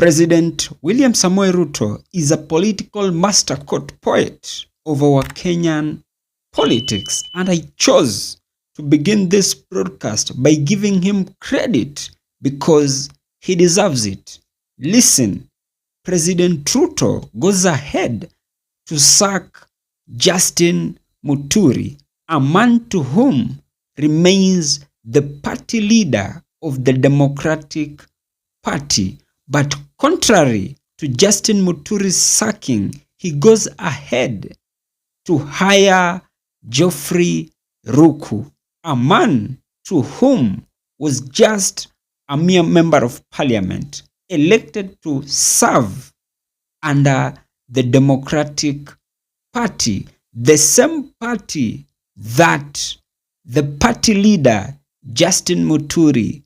President William Samoei Ruto is a political mastercode poet of our Kenyan politics, and I chose to begin this broadcast by giving him credit because he deserves it. Listen, President Ruto goes ahead to sack Justin Muturi, a man to whom remains the party leader of the Democratic Party. But contrary to Justin Muturi's sacking, he goes ahead to hire Geoffrey Ruku, a man to whom was just a mere member of parliament, elected to serve under the Democratic Party, the same party that the party leader Justin Muturi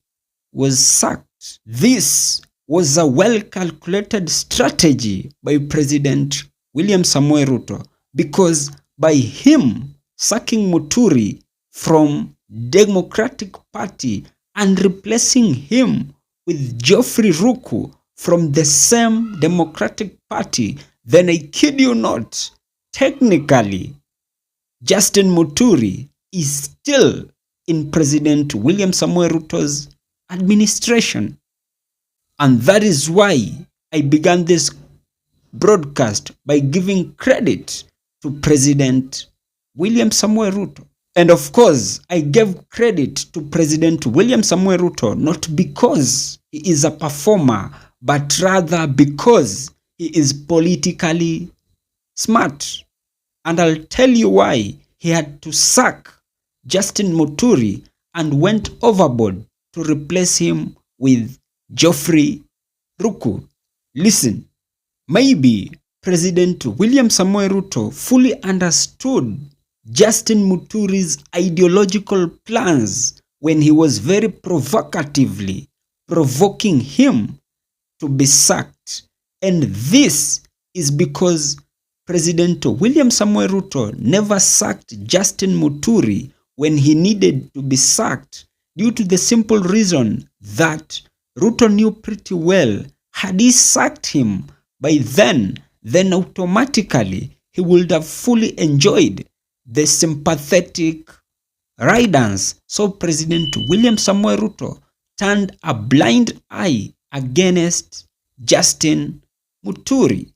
was sacked. This was a well-calculated strategy by President William Samoei Ruto, because by him sacking Muturi from Democratic Party and replacing him with Geoffrey Ruku from the same Democratic Party, then I kid you not, technically, Justin Muturi is still in President William Samoei Ruto's administration. And that is why I began this broadcast by giving credit to President William Samoei Ruto. And of course, I gave credit to President William Samoei Ruto not because he is a performer, but rather because he is politically smart. And I'll tell you why he had to sack Justin Muturi and went overboard to replace him with Geoffrey Ruku. Listen, maybe President William Samoei Ruto fully understood Justin Muturi's ideological plans when he was very provocatively provoking him to be sacked. And this is because President William Samoei Ruto never sacked Justin Muturi when he needed to be sacked, due to the simple reason that Ruto knew pretty well had he sacked him by then automatically he would have fully enjoyed the sympathetic riders. So President William Samoei Ruto turned a blind eye against Justin Muturi.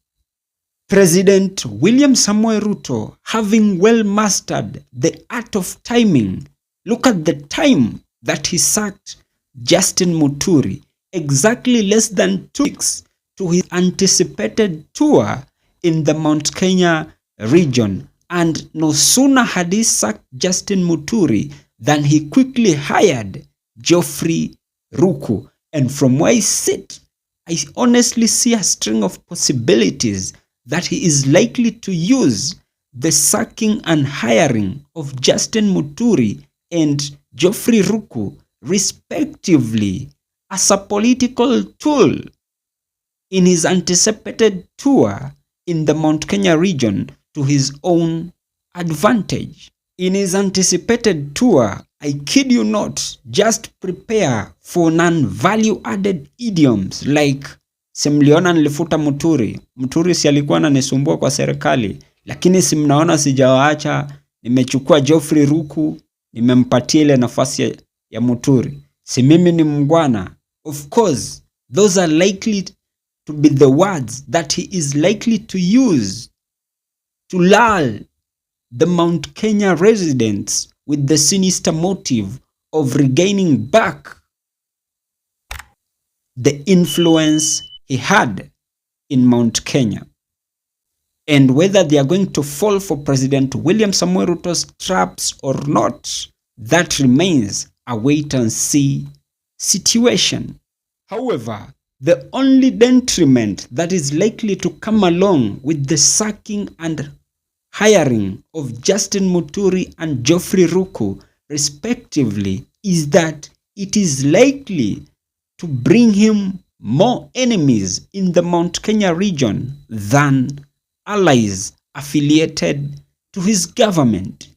President William Samoei Ruto, having well mastered the art of timing, look at the time that he sacked Justin Muturi, exactly less than 2 weeks to his anticipated tour in the Mount Kenya region. And no sooner had he sacked Justin Muturi than he quickly hired Geoffrey Ruku. And from where I sit, I honestly see a string of possibilities that he is likely to use the sacking and hiring of Justin Muturi and Geoffrey Ruku respectively as a political tool in his anticipated tour in the Mount Kenya region to his own advantage. In his anticipated tour, I kid you not, just prepare for non-value added idioms like simliona nilifuta Muturi. Muturi si alikuwa ananisumbua kwa serikali, lakini si mnaona sijawaacha, nimechukua Geoffrey Ruku, nimempatia ile nafasi ya Muturi. Si mimi ni mngwana. Of course, those are likely to be the words that he is likely to use to lull the Mount Kenya residents with the sinister motive of regaining back the influence he had in Mount Kenya. And whether they are going to fall for President William Samoei Ruto's traps or not, that remains a wait-and-see situation. However, the only detriment that is likely to come along with the sacking and hiring of Justin Muturi and Geoffrey Ruku respectively is that it is likely to bring him more enemies in the Mount Kenya region than allies affiliated to his government.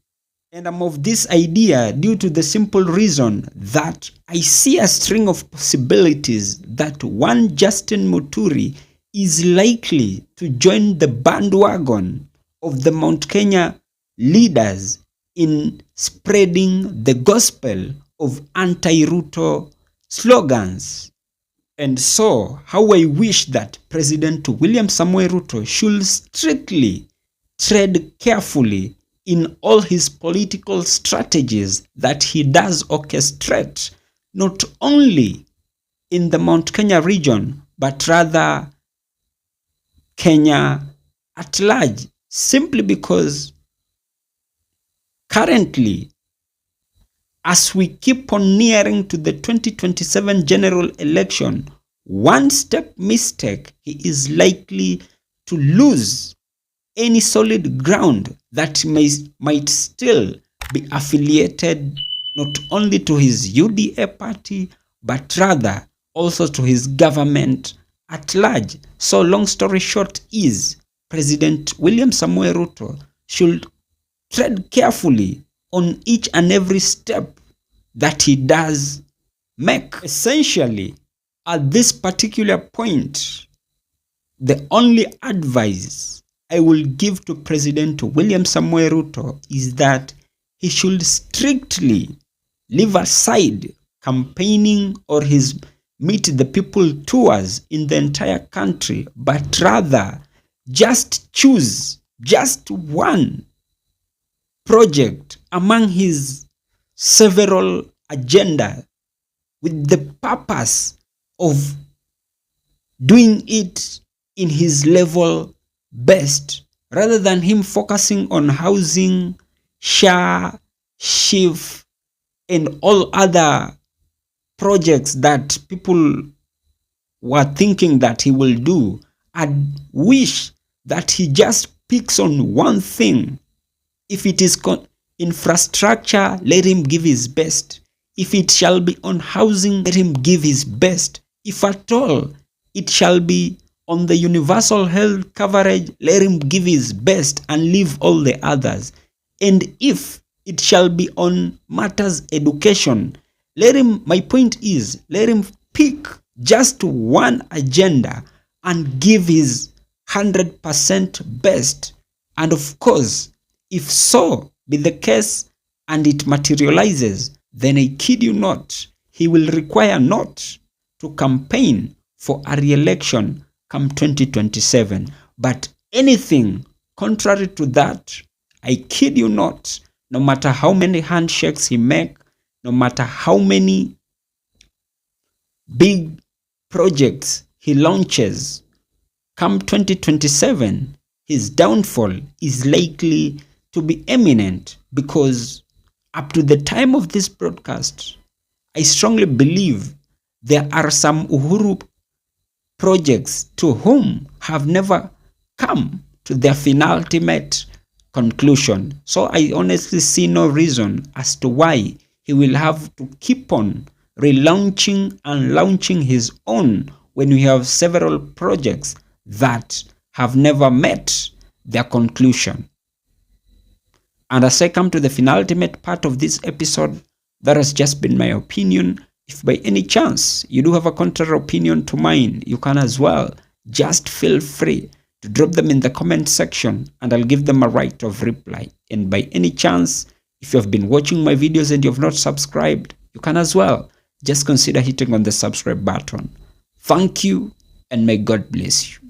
And I'm of this idea due to the simple reason that I see a string of possibilities that one Justin Muturi is likely to join the bandwagon of the Mount Kenya leaders in spreading the gospel of anti-Ruto slogans. And so, how I wish that President William Samoei Ruto should strictly tread carefully in all his political strategies that he does orchestrate, not only in the Mount Kenya region, but rather Kenya at large, simply because currently, as we keep on nearing to the 2027 general election, one step mistake, he is likely to lose any solid ground that might still be affiliated not only to his UDA party, but rather also to his government at large. So long story short is, President William Samoei Ruto should tread carefully on each and every step that he does make. Essentially, at this particular point, the only advice I will give to President William Samoei Ruto is that he should strictly leave aside campaigning or his meet the people tours in the entire country, but rather just choose just one project among his several agenda with the purpose of doing it in his level best, rather than him focusing on housing, SHA, SHIF, and all other projects that people were thinking that he will do. I wish that he just picks on one thing. If it is infrastructure, let him give his best. If it shall be on housing, let him give his best. If at all it shall be on the universal health coverage, let him give his best and leave all the others. And if it shall be on matters education, my point is, let him pick just one agenda and give his 100% best. And of course, if so be the case and it materializes, then I kid you not, he will require not to campaign for a re-election come 2027. But anything contrary to that, I kid you not, no matter how many handshakes he make, no matter how many big projects he launches, come 2027, his downfall is likely to be imminent, because up to the time of this broadcast, I strongly believe there are some Uhuru projects to whom have never come to their finaltimate conclusion. So I honestly see no reason as to why he will have to keep on relaunching and launching his own when we have several projects that have never met their conclusion. And as I come to the finaltimate part of this episode, that has just been my opinion. If by any chance you do have a contrary opinion to mine, you can as well. Just feel free to drop them in the comment section and I'll give them a right of reply. And by any chance, if you have been watching my videos and you have not subscribed, you can as well. Just consider hitting on the subscribe button. Thank you and may God bless you.